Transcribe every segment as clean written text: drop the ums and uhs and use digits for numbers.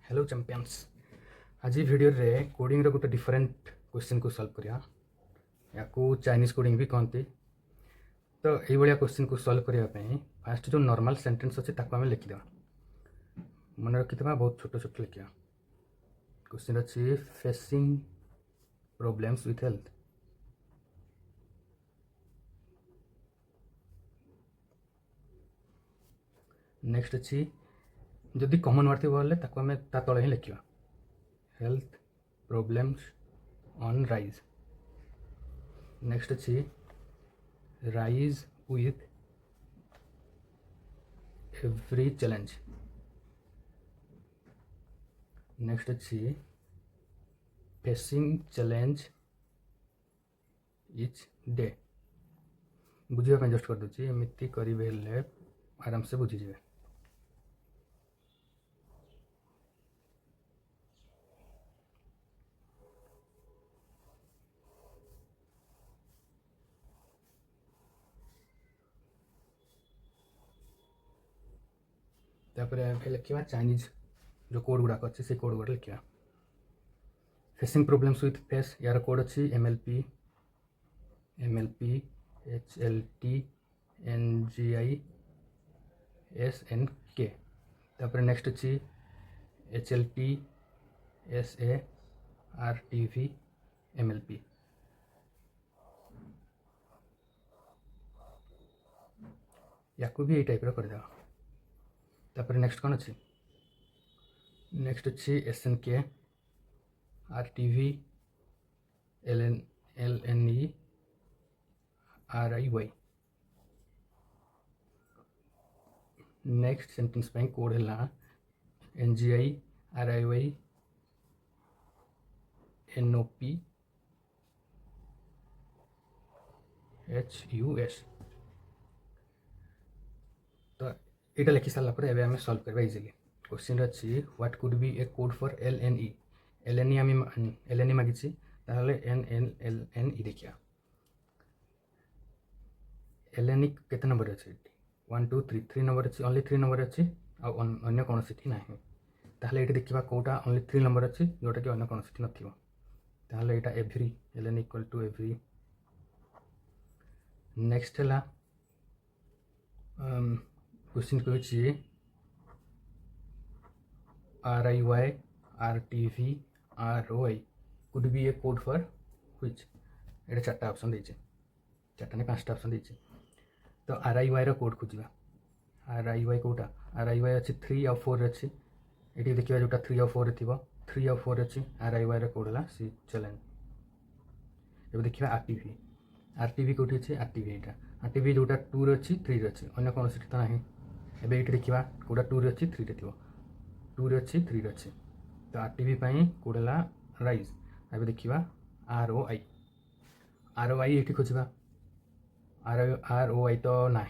Hello champions. आज video रे coding रो गोटे डिफरेंट क्वेश्चन को सॉल्व करिया। याकू चाइनीज कोडिंग भी कहते। तो ये भाया क्वेश्चन को सॉल्व करने फास्ट जो नॉर्मल सेंटेंस अच्छे ताको आम लिखिद मन रखिदा। बहुत छोट छोट लिखा। क्वेश्चन अच्छी facing problems with health. Next अच्छी जदि कॉमन वर्ड थी बोले ताको आम ता तले ही लिखा health problems on rise. Next अच्छी rise with every challenge. Next अच्छी फेसिंग चैलेंज इच डे। बुझापी जस्ट कर दूसरी एमती करेंगे आराम से बुझीजे। लिखा चाइनीज जो कोड गुड़ाक अच्छे से कोड गुड़ा लिखा। फेसिंग प्रॉब्लम्स विथ फेस यार कोड अच्छी MLP HLT NGI SNK। तापर नेक्स्ट अच्छी HLT SA RTV MLP। या भी यही टाइप करदे। तापर नेक्स्ट कौन अच्छी नेक्स्ट अच्छी SNK RTV LNE RIY। Next sentence पे कोड है NGI RIY NOP HUS। तो यहाँ लिखि सारापर एवं आम सल्व करवा इजिली। क्वेश्चन अच्छी what could be a code for LNE। LNE आम LNE मागिची ताहले NNLNE देखिया। LNE केते नंबर अच्छे 1 2 3 3 नंबर अच्छी ओनली 3 नंबर अच्छी अन्य कौन सी ना। ताहले ये देखा कौटा ओनली 3 नंबर अच्छी जोटा कि अन्य कौन सी नथिबो। ताहले ये every LNE equal to every. Next है क्वेश्चन कही RIY RTV ROI could be a code for which. ये 4टा ऑप्शन देचे 4टा नहीं 5टा ऑप्शन देचे। तो RIY रो कोड खोजा। RIY कोटा RIY अच्छी 3 और 4 अच्छी ये देखिए जोटा 3 और 4 थी 3 और 4 अच्छी RIY रो कोड है सी चैलेंज। ये देखिए RTV कौटी अच्छे RTV जोटा 2 अच्छी 3 अच्छी अन्य कौन सी तो ना। ये देखा कौटा 2 अच्छी 3 थी 2 अच्छी 3 अच्छी। तो RTV कोड है राइज। अब देखा ROI ये खोजा ROI तो ना।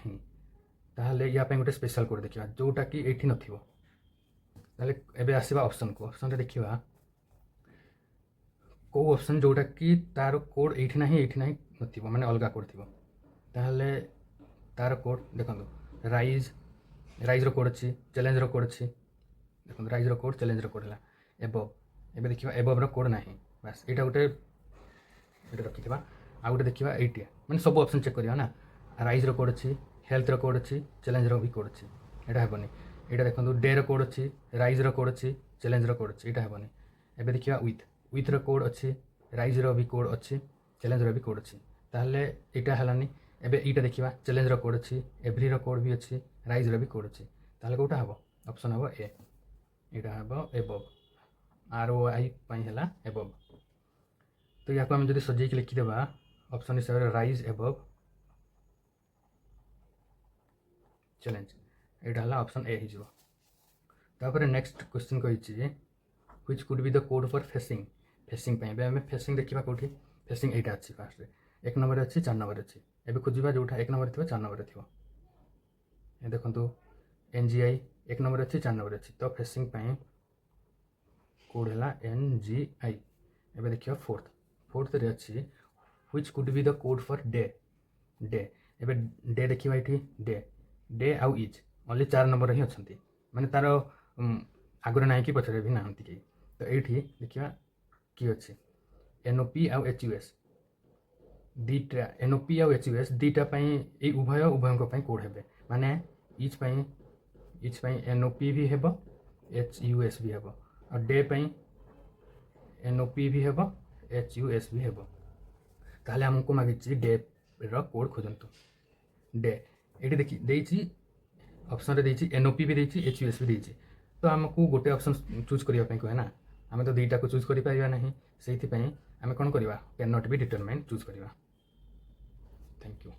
ताहले या गोटे स्पेशल कोड देखा जोटा कि ये नथिबो। ताहले आसवा ऑप्शन को ऑप्शन देखा कौ ऑप्शन जोटा कि तार कोड ये ना नथिबो माने अलग कोड थी। ताहले तार कोड देखो राइज रो कोड अच्छी चैलेंज रो कोड अच्छी देखो राइज रो कोड चैलेंज रो कोड है एबव। एबे देखिबा एबव रो कोड नाही बस एटा गोटे रखिथिबा। आ गोटे देखिबा एटी माने सब ऑप्शन चेक करिया ना। राइज रो कोड अच्छी हेल्थ रो कोड अच्छी चैलेंज रो भी कोड अच्छी एटा हेबनी। एटा देखो डे रो कोड अच्छी राइज रो कोड अच्छी चैलेंज रो कोड अच्छी एटा हेबनी। एबे देखिबा विथ रो कोड अच्छी राइज रो भी कोड अच्छी चैलेंज रो भी कोड अच्छी ताहले एटा हलानी। एबे ईटा देखिबा चैलेंज रो कोड अच्छी एवरी रो कोड भी अच्छी राइज रो भी कोड अच्छी ताहले कोटा हबो ऑप्शन हबो ए। एटा हबो एबव ROI पई हला एबव। तो या को हम जदि सजेई के लिखिदेबा ऑप्शन हिसाब रे राइज एबव चैलेंज एटा हला ऑप्शन ए हिजो। तापर नेक्स्ट क्वेश्चन कहिछि which could be the code for facing. Facing पई बे हम फेसिंग देखिबा कोठी फेसिंग एटा अछि फास्ट रे 1 नंबर अच्छी 4 नंबर अच्छी। एबे खोजिबा जोटा 1 नंबर थिबा 4 नंबर थिबा। ए देखंतु NGI 1 नंबर अच्छी 4 नंबर अच्छी तो फेसिंग पई कोड है NGI। एबे देखिबा फोर्थ रे अच्छी which could be the code for day. एबे डे देखिबा इठी डे आउ इज ओनली 4 नंबर ही अछंती माने तार आगुरी ना कि पछरे भी नाहंती के। तो ये देखा कि अच्छे एनओपी आउ एचयूएस दीटा एनओपी आउ एचयूएस दीटा ये उभय उभय कोड हे माने इच एनओपी भी हे एचयूएस भी हे और डे एनओपी भी हे एचयूएस भी हे। ताहले हमको मागिछि डे रो कोड खोजंतु। डे ये देखिए ऑप्शन रे एनओपी भी देछि एचयूएस भी देछि। तो आमको गोटे ऑप्शन चूज करने कहे ना आम तो दुईटा को चूज करें ना से आम कौन करवा can not be determine choose करवा। Thank you.